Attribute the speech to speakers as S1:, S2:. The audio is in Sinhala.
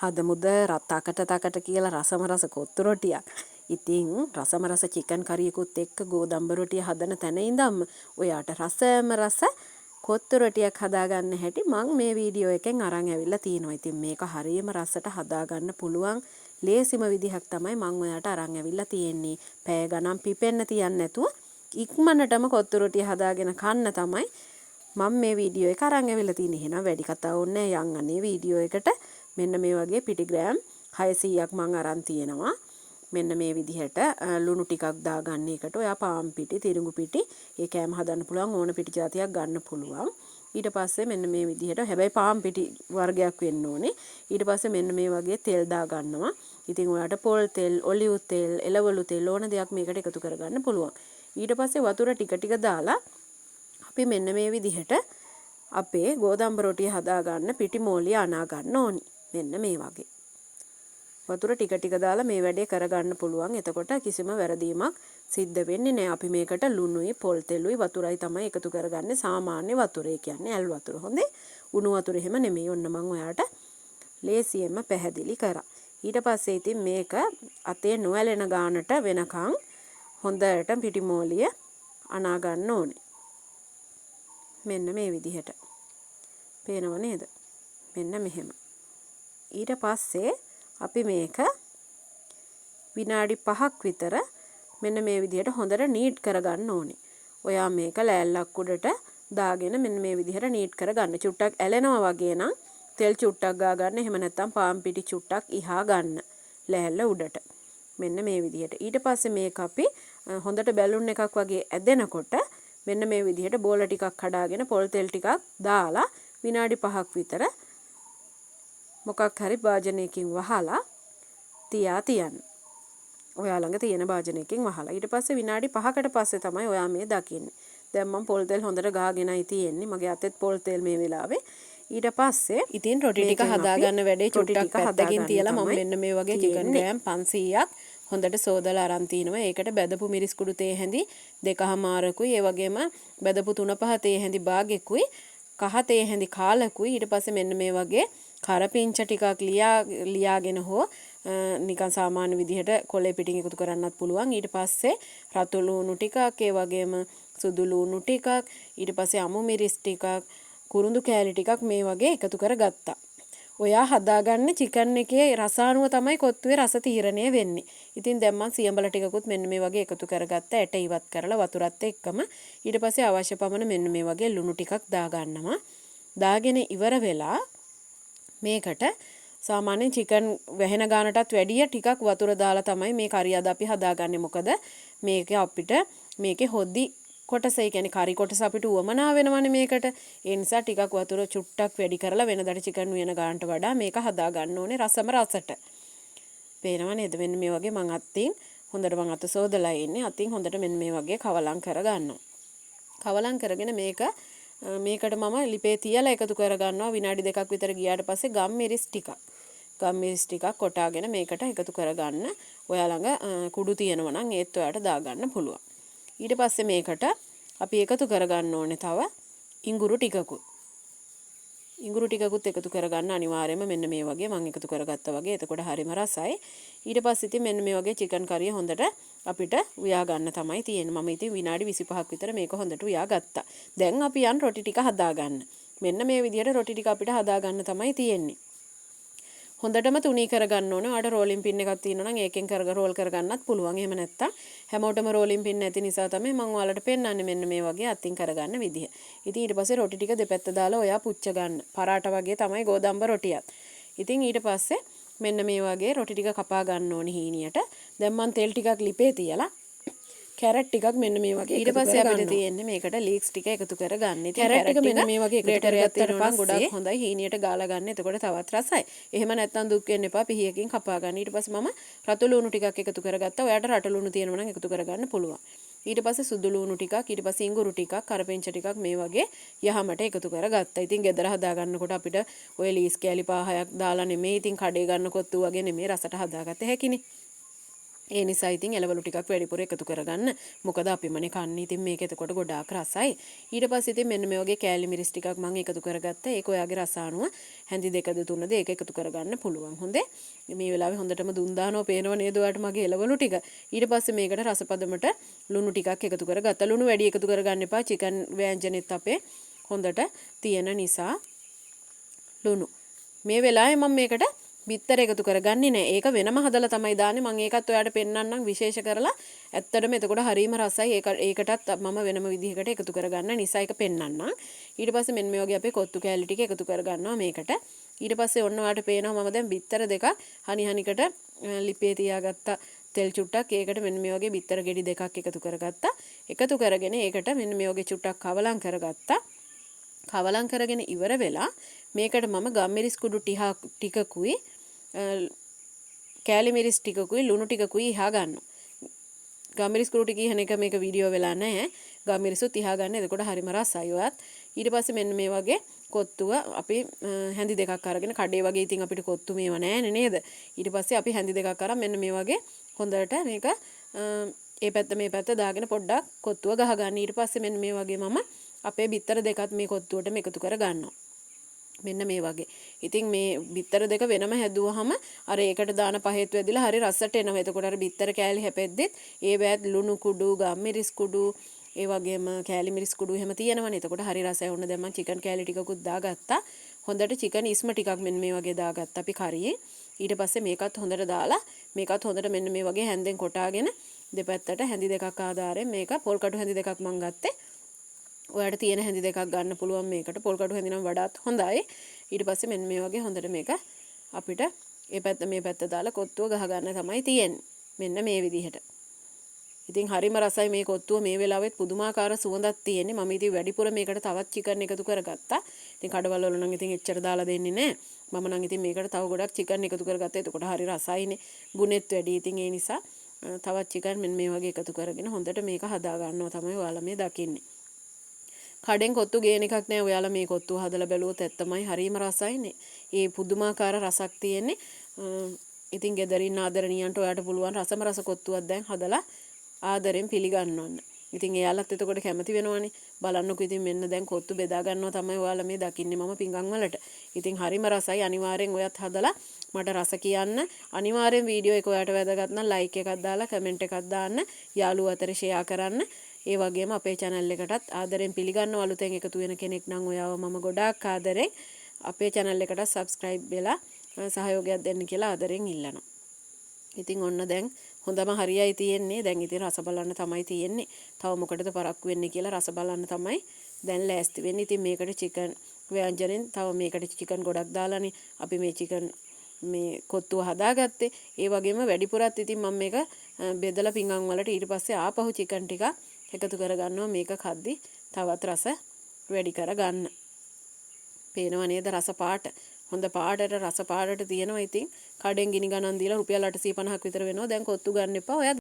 S1: හදමුද රත්තකට තකට කියලා රසම රස කොත්තු රොටියක්. ඉතින් රසම රස චිකන් කරියකුත් එක්ක ගෝදම්බ රොටිය හදන තැන ඉඳන්ම ඔයාට රසම රස කොත්තු රොටියක් හදාගන්න හැටි මම මේ වීඩියෝ එකෙන් අරන් ඇවිල්ලා තිනවා. ඉතින් මේක හරියම රසට හදාගන්න පුළුවන් ලේසිම විදිහක් තමයි මම ඔයාට අරන් ඇවිල්ලා තියෙන්නේ. පැය ගණන් පිපෙන්න තියන්නේ නැතුව ඉක්මනටම කොත්තු රොටිය හදාගෙන කන්න තමයි මම මේ වීඩියෝ එක අරන් ඇවිල්ලා තියෙන්නේ. එහෙනම් වැඩි කතා ඕනේ නැහැ. යන් අනේ වීඩියෝ එකට. මෙන්න මේ වගේ පිටිග්‍රෑම් 600ක් මම අරන් තියෙනවා. මෙන්න මේ විදිහට ලුණු ටිකක් දාගන්න එකට ඔයා පාන් පිටි, තිරිඟු පිටි, ඒ කෑම හදන්න පුළුවන් ඕන පිටි జాතියක් ගන්න පුළුවන්. ඊට පස්සේ මෙන්න මේ විදිහට හැබැයි පාන් පිටි වර්ගයක් වෙන්න ඕනේ. ඊට පස්සේ මෙන්න මේ වගේ තෙල් දා ගන්නවා. ඉතින් ඔයාට පොල් තෙල්, ඔලිව් තෙල්, එළවලු තෙල් ඕන දෙයක් මේකට එකතු කරගන්න පුළුවන්. ඊට පස්සේ වතුර ටික ටික දාලා අපි මෙන්න මේ විදිහට අපේ ගෝදම්බ රොටිය හදාගන්න පිටි මෝලිය අනා ගන්න ඕනි. මෙන්න මේ වගේ. වතුර ටික ටික දාලා මේ වැඩේ කරගන්න පුළුවන්. එතකොට කිසිම වැරදීමක් සිද්ධ වෙන්නේ නැහැ. අපි මේකට ලුණුයි, පොල් තෙලුයි, වතුරයි තමයි එකතු කරගන්නේ. සාමාන්‍ය වතුර. ඒ කියන්නේ ඇල් වතුර. හොඳේ. උණු වතුර එහෙම නෙමෙයි. ඔන්න මම ඔයාට ලේසියෙන්ම පැහැදිලි කරා. ඊට පස්සේ ඉතින් මේක අතේ නොඇලෙන ගානට වෙනකන් හොඳට පිටි මෝලිය අනා ගන්න ඕනේ. මෙන්න මේ විදිහට. පේනව නේද? මෙන්න මෙහෙම. ඊට පස්සේ අපි මේක විනාඩි 5ක් විතර මෙන්න මේ විදිහට හොඳට නීට් කරගන්න ඕනේ. ඔයා මේක ලෑල්ලක් උඩට දාගෙන මෙන්න මේ විදිහට නීට් කරගන්න. චුට්ටක් ඇලෙනවා වගේ නම් තෙල් චුට්ටක් ගා ගන්න. එහෙම නැත්නම් පාන් පිටි චුට්ටක් ඉහා ගන්න. ලෑල්ල උඩට. මෙන්න මේ විදිහට. ඊට පස්සේ මේක අපි හොඳට බැලුන් එකක් වගේ ඇදෙනකොට මෙන්න මේ විදිහට බෝල ටිකක් කඩාගෙන පොල් තෙල් ටිකක් දාලා විනාඩි 5ක් විතර මොකක් හරි භාජනයකින් වහලා තියන්න. ඔයා ළඟ තියෙන භාජනයකින් වහලා. ඊට පස්සේ විනාඩි 5කට පස්සේ තමයි ඔයා මේ දකින්නේ. දැන් මම පොල් තෙල් හොඳට ගාගෙනයි තියෙන්නේ. මගේ අතෙත් පොල් තෙල් මේ වෙලාවේ. ඊට පස්සේ ඉතින් රොටි ටික හදාගන්න වැඩේ චුට්ටක් පැත්තකින් තියලා මම මෙන්න මේ වගේ චිකන් ග්‍රෑම් 500ක් හොඳට සෝදලා අරන් තිනවා. ඒකට බැදපු මිරිස් කුඩු තේ හැඳි 2මාරකුයි, ඒ වගේම බැදපු 3-5 තේ හැඳි භාගෙකුයි, කහ තේ හැඳි කාලකුයි. ඊට පස්සේ මෙන්න මේ වගේ කරපිංච ටිකක් ලියාගෙන හෝ නිකන් සාමාන්‍ය විදිහට කොලේ පිටින් එකතු කරන්නත් පුළුවන්. ඊට පස්සේ රතු ලුණු ටිකක්, ඒ වගේම සුදු ලුණු ටිකක්, ඊට පස්සේ අමු මිරිස් ටිකක්, කුරුඳු කෑලි ටිකක් මේ වගේ එකතු කරගත්තා. ඔයා හදාගන්න චිකන් එකේ රස අනුව තමයි කොත්තුවේ රස තීරණය වෙන්නේ. ඉතින් දැන් මම සියඹල ටිකකුත් මෙන්න මේ වගේ එකතු කරගත්තා. ඇට ඉවත් කරලා වතුරත් එක්කම. ඊට පස්සේ අවශ්‍ය පමණ මෙන්න මේ වගේ ලුණු ටිකක් දාගන්නවා. දාගෙන ඉවර වෙලා මේකට සාමාන්‍යයෙන් චිකන් වැහෙන ගානටත් වැඩිය ටිකක් වතුර දාලා තමයි මේ කරිය අද අපි හදාගන්නේ. මොකද මේක අපිට මේකේ හොද්දි කොටස, ඒ කියන්නේ කරි කොටස අපිට උවමනා වෙනවනේ මේකට. ඒ නිසා ටිකක් වතුර චුට්ටක් වැඩි කරලා වෙනදට චිකන් වෙන ගානට වඩා මේක හදා ගන්න ඕනේ රසම රසට. පේනව නේද? මෙන්න මේ වගේ මං අතින් හොඳට මං අත සෝදලා ඉන්නේ. අතින් හොඳට මෙන්න මේ වගේ කවලම් කරගන්නවා. කවලම් කරගෙන මේකට මම ලිපේ තියලා එකතු කරගන්නවා. විනාඩි 2ක් විතර ගියාට පස්සේ ගම් මිරිස් ටිකක් කොටාගෙන මේකට එකතු කරගන්න. ඔයා ළඟ කුඩු තියෙනවා නම් ඒත් ඔයාට දාගන්න පුළුවන්. ඊට පස්සේ මේකට අපි එකතු කරගන්න ඕනේ තව ඉඟුරු ටිකකුත් එකතු කරගන්න අනිවාර්යයෙන්ම මෙන්න මේ වගේ මම එකතු කරගත්තා වගේ. එතකොට හරිම රසයි. ඊට පස්සේ ඉතින් මෙන්න මේ වගේ චිකන් කරිය හොඳට අපිට උයා ගන්න තමයි තියෙන්නේ. මම ඉතින් විනාඩි 25ක් විතර මේක හොඳට උයා ගත්තා. දැන් අපි යන් රොටි ටික හදාගන්න. මෙන්න මේ විදිහට රොටි ටික අපිට හදාගන්න තමයි තියෙන්නේ. හොඳටම තුනී කරගන්න ඕනේ. ඔයාලට රෝලින් පින් එකක් තියෙනවා නම් ඒකෙන් රෝල් කරගන්නත් පුළුවන්. එහෙම නැත්තම් හැමෝටම රෝලින් පින් නැති නිසා තමයි මම ඔයාලට පෙන්නන්නේ මෙන්න මේ වගේ අතින් කරගන්න විදිහ. ඉතින් ඊට පස්සේ රොටි ටික දෙපැත්ත දාලා ඔයා පුච්ච ගන්න. පරාට වගේ තමයි ගෝදම්බ රොටියත්. ඉතින් ඊට පස්සේ මෙන්න මේ වගේ රොටි ටික කපා ගන්න ඕනේ හීනියට. දැන් මම තෙල් ටිකක් ලිපේ තියලා කැරට් ටිකක් මෙන්න මේ වගේ ඊට පස්සේ අපිට තියෙන්නේ මේකට ලීක්ස් ටික එකතු කරගන්න. ඉතින් කැරට් ටික මෙන්න මේ වගේ එකතු කරගත්තාට පස්සේ ගොඩක් හොඳයි හීනියට ගාලා ගන්න. එතකොට තවත් රසයි. එහෙම නැත්නම් දුක් වෙන්න එපා. පිහියකින් කපා ගන්න. ඊට පස්සේ මම රතු ලුණු ටිකක් එකතු කරගත්තා. ඔයාට රට ලුණු තියෙනවා නම් එකතු කරගන්න පුළුවන්. ඊට පස්සේ සුදු ලුණු ටිකක්, ඊට පස්සේ ඉඟුරු ටිකක්, කරපිංච ටිකක් මේ වගේ යහමට එකතු කරගත්තා. ඉතින් ගෙදර හදා ගන්නකොට අපිට ඔය ලීස් කෑලි 5-6ක් දාලා නෙමෙයි. ඉතින් කඩේ ගන්න කොත්තු වගේ නෙමෙයි රසට හදාගත්ත හැකිනේ. ඒ නිසා ඉතින් එළවලු ටිකක් වැඩිපුර එකතු කරගන්න. මොකද අපිමනේ කන්නේ. ඉතින් මේක එතකොට ගොඩාක් රසයි. ඊට පස්සේ ඉතින් මෙන්න මේ වගේ කෑලි මිරිස් ටිකක් මම එකතු කරගත්තා. ඒක ඔයාගේ රස අනුව හැඳි දෙකද තුනද ඒක එකතු කරගන්න පුළුවන්. හොඳේ. මේ වෙලාවේ හොඳටම දුන් දානවා පේනව නේද ඔයාලට මගේ එළවලු ටික. ඊට පස්සේ මේකට රසපදමට ලුණු ටිකක් එකතු කරගත්තා. ලුණු වැඩි එකතු කරගන්න එපා. චිකන් වෑංජනෙත් අපේ හොඳට තියෙන නිසා ලුණු. මේ වෙලාවේ මම මේකට බිත්තර එකතු කරගන්නේ නැහැ. ඒක වෙනම හදලා තමයි දාන්නේ. මම ඒකත් ඔයාලට පෙන්නන්නම් විශේෂ කරලා. ඇත්තටම එතකොට හරීම රසයි. ඒකටත් මම වෙනම විදිහකට එකතු කරගන්න නිසා ඒක පෙන්නන්නම්. ඊට පස්සේ මෙන්න මේ වගේ අපේ කොත්තු කෑලි ටික එකතු කරගන්නවා මේකට. ඊට පස්සේ ඔන්න ඔයාලට පේනවා මම දැන් බිත්තර දෙකක් හනිහනිකට ලිපේ තියාගත්ත තෙල් චුට්ටක් ඒකට මෙන්න මේ වගේ බිත්තර ගෙඩි දෙකක් එකතු කරගත්තා. එකතු කරගෙන ඒකට මෙන්න මේ වගේ චුට්ටක් කවලම් කරගත්තා. කවලම් කරගෙන ඉවර වෙලා මේකට මම ගම්මිරිස් කුඩු ටිකකුයි කෑලි මිරිස් ටිකකුයි ලුණු ටිකකුයි ඉහා ගන්නවා. ගම්මිරිස් කුඩු ටික ඉහන එක මේක වීඩියෝ වෙලා නැහැ. ගම්මිරිසුත් ඉහා ගන්න. එතකොට හරිම රසයි ඔයත්. ඊට පස්සේ මෙන්න මේ වගේ කොත්තුව අපි හැඳි දෙකක් අරගෙන කඩේ වගේ ඉතින් අපිට කොත්තු මේව නැහැ නේද? ඊට පස්සේ අපි හැඳි දෙකක් අරන් මෙන්න මේ වගේ හොඳට මේක ඒ පැත්ත මේ පැත්ත දාගෙන පොඩ්ඩක් කොත්තුව ගහ ගන්න. ඊට පස්සේ මෙන්න මේ වගේ මම අපේ බිත්තර දෙකත් මේ කොත්තුවටම එකතු කර ගන්නවා. මෙන්න මේ වගේ. ඉතින් මේ බිත්තර දෙක වෙනම හැදුවහම අර ඒකට දාන පහෙත් වැදිලා හරි රසට එනවා. එතකොට අර බිත්තර කෑලි හැපෙද්දිත් ඒ බෑත් ලුණු කුඩු, ගම්මිරිස් කුඩු, ඒ වගේම කෑලි මිරිස් කුඩු එහෙම තියෙනවනේ. එතකොට හරි රසයි. ඔන්න දැන් මම චිකන් කෑලි ටිකකුත් දාගත්තා. හොඳට චිකන් ඉස්ම ටිකක් මෙන්න මේ වගේ දාගත්තා අපි කරියේ. ඊට පස්සේ මේකත් හොඳට දාලා මේකත් හොඳට මෙන්න මේ වගේ හැන්දෙන් කොටාගෙන දෙපැත්තට හැඳි දෙකක් ආධාරයෙන් මේක පොල් කටු හැඳි දෙකක් මම ගත්තේ. ඔයාලට තියෙන හැඳි දෙකක් ගන්න පුළුවන් මේකට. පොල් කටු හැඳි නම් වඩාත් හොඳයි. ඊට පස්සේ මෙන්න මේ වගේ හොඳට මේක අපිට මේ පැත්ත මේ පැත්ත දාලා කොත්තුව ගහ ගන්න තමයි තියෙන්නේ. මෙන්න මේ විදිහට. ඉතින් හරිම රසයි මේ කොත්තුව මේ වෙලාවෙත් පුදුමාකාර සුවඳක් තියෙන්නේ. මම ඉතින් වැඩිපුර මේකට තවත් චිකන් එකතු කරගත්තා. ඉතින් කඩවල වල නම් ඉතින් එච්චර දාලා දෙන්නේ නැහැ. මම නම් ඉතින් මේකට තව ගොඩක් චිකන් එකතු කරගත්තා. එතකොට හරි රසයිනේ. ගුණෙත් වැඩි. ඉතින් ඒ නිසා තවත් චිකන් මෙන්න මේ වගේ එකතු කරගෙන හොඳට මේක හදා ගන්නවා තමයි ඔයාලා මේ දකින්නේ. කඩෙන් කොත්තු ගේන එකක් නෑ. ඔයාලා මේ කොත්තුව හදලා බැලුවොත් ඇත්තමයි හරිම රසයිනේ. ඒ පුදුමාකාර රසක් තියෙන්නේ. ඉතින් ගෙදරින් ආදරණීයන්ට ඔයාලට පුළුවන් රසම රස කොත්තුවක් දැන් හදලා ආදරෙන් පිළිගන්නවන්න. ඉතින් එයාලත් එතකොට කැමති වෙනවනේ. බලන්නකෝ ඉතින් මෙන්න දැන් කොත්තු බෙදා ගන්නවා තමයි ඔයාලා මේ දකින්නේ මම පිඟන් වලට. ඉතින් හරිම රසයි. අනිවාර්යෙන් ඔයත් හදලා මට රස කියන්න. අනිවාර්යෙන් වීඩියෝ එක ඔයාලට වැදගත් නම් ලයික් එකක් දාලා කමෙන්ට් එකක් දාන්න. යාළුවෝ අතර ෂෙයා කරන්න. ඒ වගේම අපේ channel එකටත් ආදරෙන් පිළිගන්නව අලුතෙන් එකතු වෙන කෙනෙක් නම් ඔයාව මම ගොඩාක් ආදරෙන් අපේ channel එකට subscribe වෙලා සහයෝගයක් දෙන්න කියලා ආදරෙන් ඉල්ලනවා. ඉතින් ඔන්න දැන් හොඳම හරියයි තියෙන්නේ. දැන් ඉතින් රස බලන්න තමයි තියෙන්නේ. තව මොකටද පරක්කු වෙන්නේ කියලා රස බලන්න තමයි දැන් ලෑස්ති වෙන්නේ. ඉතින් මේකට චිකන් ව්‍යංජනෙන් තව මේකට චිකන් ගොඩක් දාලානේ අපි මේ චිකන් මේ කොත්තුව හදාගත්තේ. ඒ වගේම වැඩිපුරත් ඉතින් මම මේක බෙදලා පිඟන් වලට ඊට පස්සේ ආපහු චිකන් ටික එකතු කරගන්නවා මේක කද්දි තවත් රස වැඩි කරගන්න. පේනව නේද රස පාට? හොඳ පාටට රස පාටට තියෙනවා. ඉතින් කඩෙන් ගිනි ගණන් දීලා රුපියල් 850ක් විතර වෙනවා. දැන් කොත්තු ගන්න එපා. ඔයා